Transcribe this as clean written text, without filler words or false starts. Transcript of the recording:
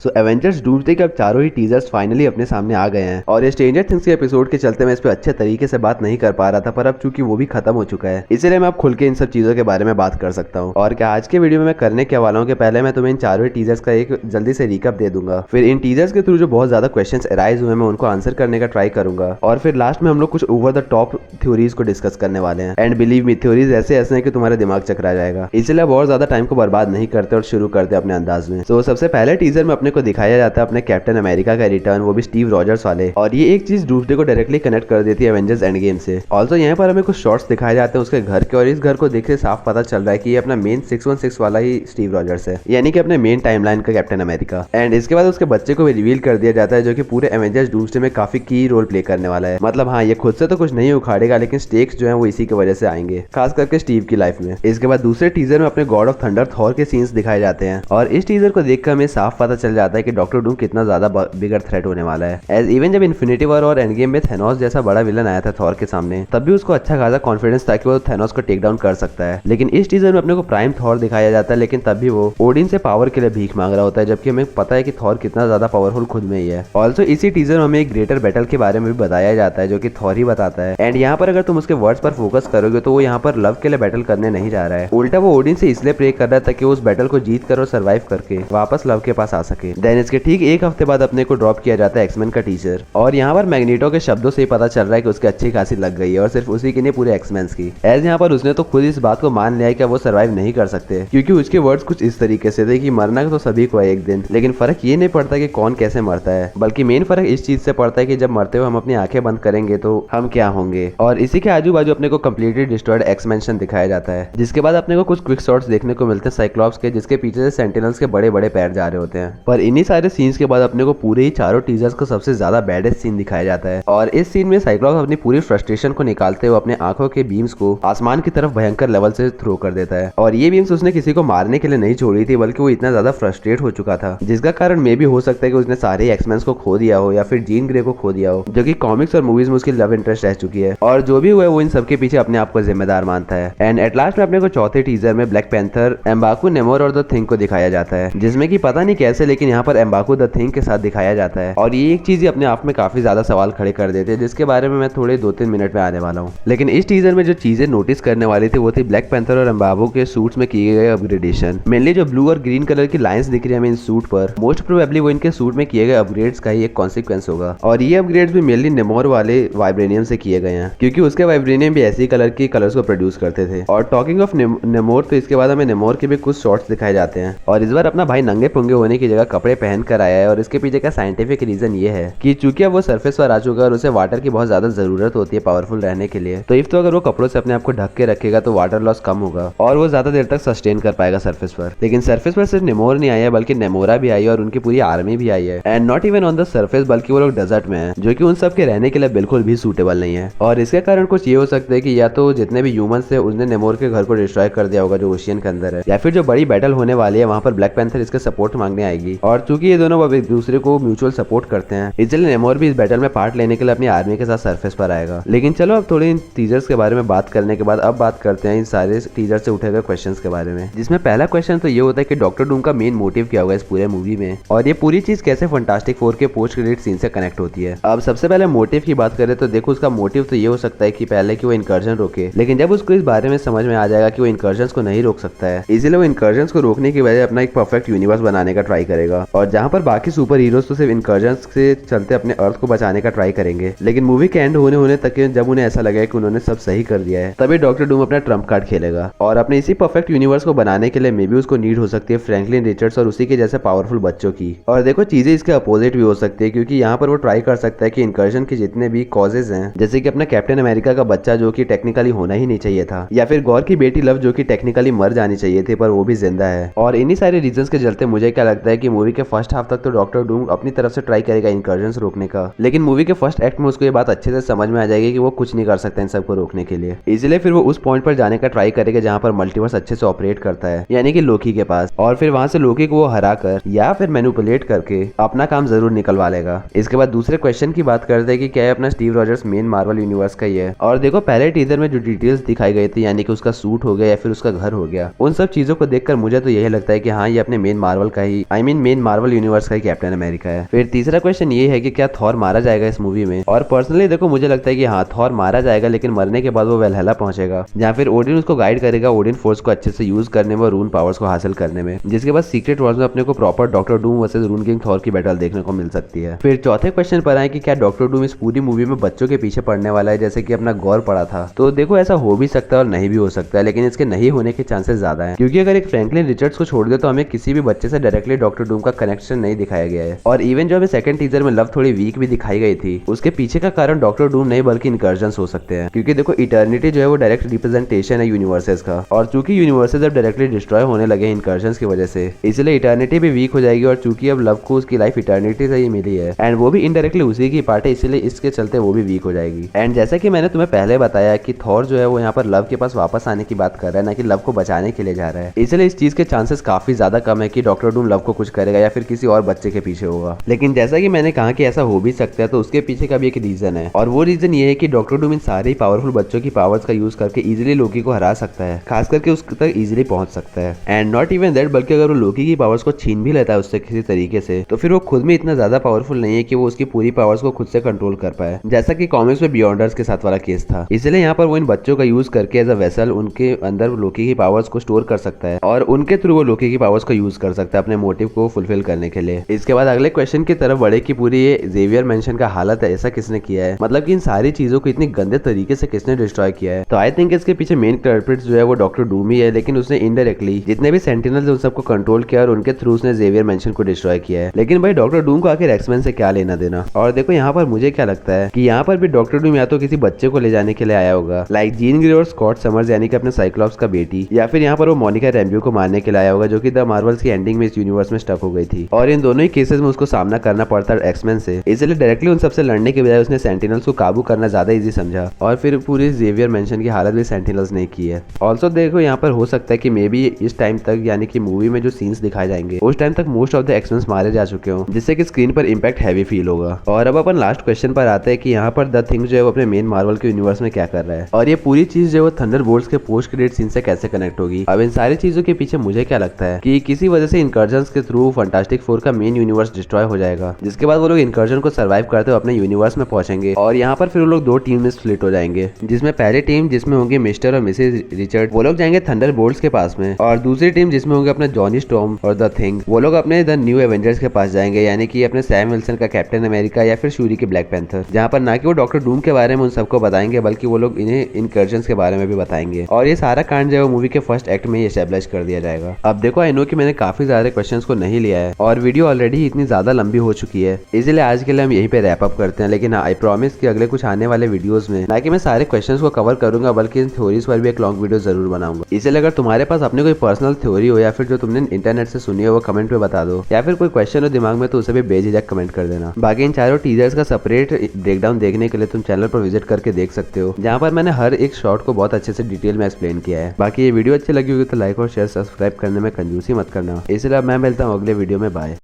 सो Avengers doomsday के अब चारों ही टीजर्स फाइनली अपने सामने आ गए हैं और ये स्ट्रेंजर थिंग्स के एपिसोड के चलते मैं इस पे अच्छे तरीके से बात नहीं कर पा रहा था, पर अब चूंकि वो भी खत्म हो चुका है इसलिए मैं अब खुल के इन सब चीजों के बारे में बात कर सकता हूँ। और क्या आज के वीडियो में मैं करने क्या वाला हूँ कि पहले मैं तुम्हें इन चारों ही टीजर्स का एक जल्दी से रिकअप दे दूंगा, फिर इन टीजर्स के थ्रू जो बहुत ज्यादा क्वेश्चंस अराइज हुए मैं उनको आंसर करने का ट्राई करूंगा और फिर लास्ट में हम लोग कुछ ओवर द टॉप थ्योरीज को डिस्कस करने वाले हैं। एंड बिलीव मी, थ्योरीज ऐसे ऐसे हैं कि तुम्हारा दिमाग चकरा जाएगा, इसलिए बहुत ज्यादा टाइम को बर्बाद नहीं करते और शुरू करते अपने अंदाज में। तो सबसे पहले टीजर में अपने को दिखाया जाता है अपने कैप्टन अमेरिका का रिटर्न, वो भी स्टीव रॉजर्स वाले, और ये एक चीज डूम्सडे को डायरेक्टली कनेक्ट कर देती है एवेंजर्स एंड गेम से। ऑल्सो यहाँ पर हमें कुछ शॉट्स दिखाए जाते हैं उसके घर के, और इस घर को देख के साफ पता चल रहा है कि ये अपना मेन 616 वाला ही स्टीव रॉजर्स है, यानी कि अपने मेन टाइमलाइन का कैप्टन अमेरिका। एंड इसके बाद उसके बच्चे को भी रिवील कर दिया जाता है जो कि पूरे एवेंजर्स डूम्सडे में काफी की रोल प्ले करने वाला है। मतलब हाँ, ये खुद से तो कुछ नहीं उखाड़ेगा लेकिन स्टेक्स जो है वो इसी की वजह से आएंगे, खास करके स्टीव की लाइफ में। इसके बाद दूसरे टीजर में अपने गॉड ऑफ थंडर थॉर के सीन्स दिखाए जाते हैं, और इस टीजर को देखकर हमें साफ पता चल जाता है कि डॉक्टर डूम कितना ज्यादा बिगर थ्रेट होने वाला है। एज इवन जब इन्फिनिटी वॉर और एंड गेम में थेनोस जैसा बड़ा विलन आया था थॉर के सामने, तब भी उसको अच्छा खासा कॉन्फिडेंस था कि वो थेनोस को टेक डाउन कर सकता है। लेकिन इस टीजर में अपने को प्राइम थॉर दिखाया जाता है, लेकिन तब भी वो ओडिन से पावर के लिए भीख मांग रहा होता है, जबकि हमें पता है कि थॉर कितना ज्यादा पावरफुल खुद में ही है। ऑल्सो इसी टीजर में हमें एक ग्रेटर बैटल के बारे में भी बताया जाता है जो कि थॉर ही बताता है। एंड यहाँ पर अगर तुम उसके वर्ड्स पर फोकस करोगे तो वो यहाँ पर लव के लिए बैटल करने नहीं जा रहा है, उल्टा वो ओडिन से इसलिए प्रे कर रहा है ताकि वो उस बैटल को जीत कर और सर्वाइव करके वापस लव के पास आ सके। देन इसके ठीक एक हफ्ते बाद अपने को ड्रॉप किया जाता है एक्समैन का टीजर, और यहाँ पर मैग्नेटो के शब्दों से ही पता चल रहा है कि उसकी अच्छी खासी लग गई है, और सिर्फ उसी की नहीं पूरे एक्समैन्स की। एज यहाँ पर उसने तो खुद इस बात को मान लिया है कि वो सर्वाइव नहीं कर सकते, क्योंकि उसके वर्ड्स कुछ इस तरीके से थे कि मरना तो सभी को है एक दिन, लेकिन फर्क ये नहीं पड़ता कि कौन कैसे मरता है, बल्कि मेन फर्क इस चीज से पड़ता है कि जब मरते हुए हम अपनी आंखें बंद करेंगे तो हम क्या होंगे। और इसी के आजू बाजू अपने को कम्प्लीटली डिस्ट्रॉयड एक्समेंशन दिखाया जाता है, जिसके बाद अपने को कुछ क्विक शॉट्स देखने को मिलते हैं साइक्लॉप्स के, जिसके पीछे से सेंटिनल्स के बड़े बड़े पैर जा रहे होते हैं। पर इन्हीं सारे सीन्स के बाद अपने को पूरे ही चारों टीजर्स को सबसे ज्यादा बैडेस्ट सीन दिखाया जाता है, और इस सीन में साइक्लॉप्स अपनी पूरी फ्रस्ट्रेशन को निकालते हुए अपने आंखों के बीम्स को आसमान की तरफ भयंकर लेवल से थ्रो कर देता है। और ये बीम्स उसने किसी को मारने के लिए नहीं छोड़ी थी, बल्कि वो इतना ज्यादा फ्रस्ट्रेट हो चुका था, जिसका कारण मे भी हो सकता है कि उसने सारे एक्समैन्स को खो दिया हो या फिर जीन ग्रे को खो दिया हो, जो कि कॉमिक्स और मूवीज में उसकी लव इंटरेस्ट रह चुकी है। और जो भी हुआ है वो इन सबके पीछे अपने आप को जिम्मेदार मानता है। एंड एट लास्ट में अपने को चौथे टीजर में ब्लैक पैंथर, एम्बाकू, नेमोर और द थिंग को दिखाया जाता है, जिसमें कि पता नहीं कैसे लेकिन यहाँ पर एम्बाकू द थिंग के साथ दिखाया जाता है, और ये एक चीज अपने आप में काफी ज्यादा सवाल खड़े कर देते हैं, जिसके बारे में मैं थोड़े 2-3 मिनट में आने वाला हूँ। लेकिन इस टीजर में जो चीजें नोटिस करने वाली थी वो थी ब्लैक पैंथर और एम्बाकू के सूट्स में किए गए अपग्रेडेशन। मेनली जो ब्लू और ग्रीन कलर की लाइंस दिख रही है हमें इन सूट पर, मोस्ट प्रोबेबली वो इनके सूट में किए गए अपग्रेड्स का ही एक कॉन्सिक्वेंस होगा, और ये अपग्रेड्स भी मेनली नेमोर वाले वाइब्रेनियम से किए गए हैं, क्योंकि उसके वाइब्रेनियम भी ऐसी कलर की कलर्स को प्रोड्यूस करते थे। और टॉकिंग ऑफ नेमोर, तो इसके बाद हमें नेमोर के भी कुछ शॉट्स दिखाए जाते हैं, और इस बार अपना भाई नंगे पुंगे होने की जगह कपड़े पहन कर आया है, और इसके पीछे का साइंटिफिक रीजन ये है कि चूंकि अब वो सरफेस पर आ चुका है और उसे वाटर की बहुत ज्यादा जरूरत होती है पावरफुल रहने के लिए, तो इफ तो अगर वो कपड़ों से अपने आप को ढक के रखेगा तो वाटर लॉस कम होगा और वो ज्यादा देर तक सस्टेन कर पाएगा सरफेस पर। लेकिन सरफेस पर सिर्फ नेमोर नहीं आया है, बल्कि नेमोरा भी आई है और उनकी पूरी आर्मी भी आई है, and not even on the surface, बल्कि वो लोग डेजर्ट में है, जो कि उन सब के रहने के लिए बिल्कुल भी सूटेबल नहीं है। और इसके कारण कुछ ये हो सकता है कि या तो जितने भी ह्यूमंस थे उसने नेमोर के घर को डिस्ट्रॉय कर दिया होगा जो ओशियन के अंदर है, या फिर जो बड़ी बैटल होने वाली है वहां पर ब्लैक पैंथर इसके सपोर्ट मांगने आएगी, और चूंकि ये दोनों अब एक दूसरे को म्यूचुअल सपोर्ट करते हैं इसलिए नेमोर भी इस बैटल में पार्ट लेने के लिए अपनी आर्मी के साथ सरफेस पर आएगा। लेकिन चलो अब थोड़े इन टीजर्स के बारे में बात करने के बाद अब बात करते हैं इन सारे टीजर से उठे गए क्वेश्चंस के बारे में, जिसमें पहला क्वेश्चन तो ये होता है कि डॉक्टर डूम का मेन मोटिव क्या होगा इस पूरे मूवी में, और ये पूरी चीज कैसे फैंटास्टिक फोर के पोस्ट क्रेडिट सीन से कनेक्ट होती है। अब सबसे पहले मोटिव की बात करें तो देखो उसका मोटिव तो ये हो सकता है कि पहले कि वो इनकर्जन रोके, लेकिन जब उसको इस बारे में समझ में आ जाएगा कि वो इनकर्जन्स को नहीं रोक सकता है, इसलिए वो इनकर्जन्स को रोकने की वजह अपना एक परफेक्ट यूनिवर्स बनाने का ट्राई करेगा, और जहां पर बाकी सुपर हीरोज तो सिर्फ इनकर्जन्स से चलते अपने अर्थ को बचाने का ट्राई करेंगे, लेकिन मूवी के एंड होने तक जब उन्हें ऐसा लगेगा कि उन्होंने सब सही कर दिया है तभी डॉक्टर डूम अपना ट्रम्प कार्ड खेलेगा, और अपने इसी परफेक्ट यूनिवर्स को बनाने के लिए मे बी उसको नीड हो सकती है फ्रैंकलिन रिचर्ड्स और उसी के जैसे पावरफुल बच्चों की। और देखो चीजें इसके अपोजिट भी हो सकती है, क्योंकि यहाँ पर वो ट्राई कर सकता है कि इनकर्जन के जितने भी कॉजेज हैं, जैसे कि अपना कैप्टन अमेरिका का बच्चा जो कि टेक्निकली होना ही नहीं चाहिए था, या फिर गौर की बेटी लव जो कि टेक्निकली मर जानी चाहिए थी पर वो भी जिंदा है, और इन्हीं सारे रीजंस के चलते मुझे क्या लगता है कि मूवी के फर्स्ट हाफ तक तो डॉक्टर डूम अपनी तरफ से ट्राई करेगा इनकर्जन्स रोकने का, लेकिन मूवी के फर्स्ट एक्ट में उसको ये बात अच्छे से समझ में आ जाएगी कि वो कुछ नहीं कर सकता इन सबको रोकने के लिए, इसलिए फिर वो उस पॉइंट पर जाने का ट्राई करेगा जहाँ पर मल्टीवर्स अच्छे से ऑपरेट करता है, यानी कि लोकी के पास, और फिर वहां से लोकी को वो हरा कर या फिर मैनिपुलेट करके अपना काम जरूर निकलवा लेगा। इसके बाद दूसरे क्वेश्चन की बात करते हैं कि क्या है अपना Steve Rogers main Marvel universe का ही है, और देखो पहले टीजर में जो डिटेल्स दिखाई गई थी, यानी कि उसका सूट हो गया या फिर उसका घर हो गया, उन सब चीजों को देखकर मुझे तो यही लगता है कि हाँ ये अपने मेन मार्वल का ही मेन मार्वल यूनिवर्स का ही कैप्टन अमेरिका है। फिर तीसरा क्वेश्चन ये है कि क्या थॉर मारा जाएगा इस मूवी में, और पर्सनली देखो मुझे लगता है कि हाँ थॉर मारा जाएगा, लेकिन मरने के बाद वो वेलहला पहुंचेगा जहाँ फिर ओडिन उसको गाइड करेगा ओडिन फोर्स को अच्छे से यूज करने में और रून पावर्स को हासिल करने में, जिसके बाद सीक्रेट वॉर्स में अपने को proper doctor doom versus rune king Thor की बैटल देखने को मिल सकती है। फिर चौथे क्वेश्चन पर आए कि क्या डॉक्टर डूम इस पूरी मूवी में बच्चों के पीछे पड़ने वाला है जैसे कि अपना गौर पड़ा था। तो देखो ऐसा हो भी सकता है और नहीं भी हो सकता है, लेकिन इसके नहीं होने के चांसेस ज्यादा है, क्योंकि अगर एक फ्रैंकलिन रिचर्ड्स को छोड़ दे तो हमें किसी भी बच्चे से डायरेक्टली डॉक्टर डूम का कनेक्शन नहीं दिखाया गया है। और इवन जो हमें सेकंड टीजर में लव थोड़ी वीक भी दिखाई गई थी, उसके पीछे का कारण डॉक्टर डूम नहीं बल्कि इनकर्जन्स हो सकते हैं, क्योंकि देखो इटर्निटी जो है वो डायरेक्ट रिप्रेजेंटेशन है यूनिवर्सेस का, और चूंकि यूनिवर्सेस अब डायरेक्टली डिस्ट्रॉय होने लगे इनकर्जन्स की वजह से, इसलिए इटर्निटी भी वीक हो जाएगी। और चूंकि अब लव को उसकी लाइफ इटर्निटी से ही मिली है एंड वो भी इनडायरेक्टली उसी की पार्ट है, इसलिए इसके चलते वो भी वीक हो जाएगी। एंड जैसा कि मैंने तुम्हें पहले बताया कि थॉर जो है वो यहाँ पर लव के पास वापस आने की बात कर रहा है, ना कि लव को बचाने के लिए जा रहा है, इसलिए इस चीज के चांसेस काफी ज्यादा कम है कि डॉक्टर डूम लव को कुछ करेगा या फिर किसी और बच्चे के पीछे होगा। लेकिन जैसा कि मैंने कहा कि ऐसा हो भी सकता है, तो उसके पीछे का भी एक रीजन है, और वो रीजन ये है कि डॉक्टर डूम इन सारे पावरफुल बच्चों की पावर्स का यूज करके इजिली लोकी को हरा सकता है, खास करके उस तक इजिली पहुंच सकता है। एंड नॉट इवन दैट, बल्कि अगर वो लोकी की पावर्स को छीन भी लेता है उससे किसी तरीके से, तो फिर वो खुद में इतना ज्यादा पावरफुल नहीं है कि वो उसकी पूरी पावर्स को खुद से कंट्रोल कर पाए, जैसा कि कॉमिक्स में बियॉन्डर्स के साथ वाला केस था। इसलिए यहाँ पर वो इन बच्चों का यूज करके एज अ वेसल उनके अंदर लोकी की पावर्स को स्टोर कर सकता है, और उनके थ्रू वो लोकी की पावर्स को यूज कर सकता है अपने मोटिव को फुलफिल करने के लिए। इसके बाद अगले क्वेश्चन की तरफ बढ़े कि पूरी ये जेवियर मेंशन का हालत ऐसा किसने किया है, मतलब कि इन सारी चीजों को इतनी गंदे तरीके से किसने डिस्ट्रॉय किया है। तो आई थिंक इसके पीछे मेन कल्प्रिट जो है वो डॉक्टर डूम ही है, लेकिन उसने इनडायरेक्टली जितने भी सेंटिनल्स उन सबको कंट्रोल किया और उनके थ्रू उसने जेवियर मेंशन को डिस्ट्रॉय किया है। लेकिन भाई डॉक्टर डूम को आखिर एक्समैन से क्या लेना देना। और देखो यहाँ पर मुझे क्या लगता है कि यहाँ पर भी डॉक्टर डूम या तो किसी बच्चे को ले जाने के लिए आया होगा, लाइक जीन ग्रे और स्कॉट समर्स यानी कि अपने साइक्लॉप्स का बेटी, या फिर यहाँ पर वो मोनिका रैम्ब्यू को मारने के लिए आया होगा जो कि द मार्वल्स की एंडिंग में इस यूनिवर्स में स्टक हो गई थी, और इन दोनों ही केसेस में उसको सामना करना पड़ता है एक्समैन से। इसलिए डायरेक्टली उन सबसे लड़ने के बजाय उसने सेंटिनल्स को काबू करना ज्यादा इजी समझा, और फिर पूरी जेवियर मेंशन की हालत भी सेंटिनल्स ने की है। ऑल्सो देखो यहाँ पर हो सकता है कि मे बी इस टाइम तक यानी कि मूवी में जो सीन्स दिखाए जाएंगे उस टाइम तक मोस्ट ऑफ द एक्समैन मारे जा चुके हों, जिससे कि स्क्रीन पर इम्पैक्ट हैवी फील होगा। और अब अपन लास्ट क्वेश्चन पर आते हैं कि यहाँ पर द थिंग जो है वो अपने मेन मार्वल के यूनिवर्स में क्या कर रहा है, और ये पूरी चीज जो है वो थंडरबोल्ट्स के पोस्ट क्रेडिट सीन से कैसे कनेक्ट होगी। अब इन सारी चीजों के पीछे मुझे क्या लगता है कि किसी वजह से इनकर्जन्स के थ्रू फंटास्टिक फोर का मेन यूनिवर्स डिस्ट्रॉय हो जाएगा, जिसके बाद वो लोग इनकर्जन को सर्वाइव करते हुए अपने यूनिवर्स में पहुंचेंगे, और यहाँ पर फिर वो लोग दो टीम में स्प्लिट हो जाएंगे, जिसमें पहली टीम जिसमें होंगे मिस्टर और मिसेज रिचर्ड, वो लोग जाएंगे थंडरबोल्ट्स के पास में, और दूसरी टीम जिसमें होंगे अपने जॉनी स्टॉर्म और द थिंग, वो लोग अपने द न्यू एवेंजर्स के पास जाएंगे, यानी कि अपने सैम विल्सन का कैप्टन अमेरिका या फिर शूरी के ब्लैक पैंथर, जहाँ पर ना कि वो डॉक्टर डूम के बारे में उन सबको बताएंगे बल्कि वो लोग इन्हें इनकर्जन्स के बारे में भी बताएंगे, और ये सारा कांड जो है वो मूवी के फर्स्ट एक्ट में ही एस्टैब्लिश कर दिया जाएगा। अब देखो आई नो कि मैंने काफी ज्यादा क्वेश्चंस को नहीं लिया है और वीडियो ऑलरेडी इतनी ज्यादा लंबी हो चुकी है, इसलिए आज के लिए हम यहीं पे रैप अप करते हैं। लेकिन आई प्रॉमिस कि अगले कुछ आने वाले वीडियोस में ना कि मैं सारे क्वेश्चंस को कवर करूंगा बल्कि इन थ्योरीज पर भी एक लॉन्ग वीडियो जरूर बनाऊंगा। इसलिए अगर तुम्हारे पास अपने कोई पर्सनल थ्योरी हो या फिर जो तुमने इंटरनेट से सुनी हो वो कमेंट में बता दो, या फिर कोई क्वेश्चन हो दिमाग में तो उसे भी बेझिझक कमेंट कर देना। बाकी इन चारों टीजर्स का सेपरेट ब्रेकडाउन देखने के लिए तुम चैनल पर विजिट करके देख सकते हो, जहाँ पर मैंने हर एक शॉट को बहुत अच्छे से डिटेल में एक्सप्लेन किया है। बाकी ये वीडियो अच्छी लगी होगी तो लाइक और शेयर सब्सक्राइब करने में कंजूसी मत करना। इसलिए अब मैं मिलता हूँ अगले वीडियो में, बाय।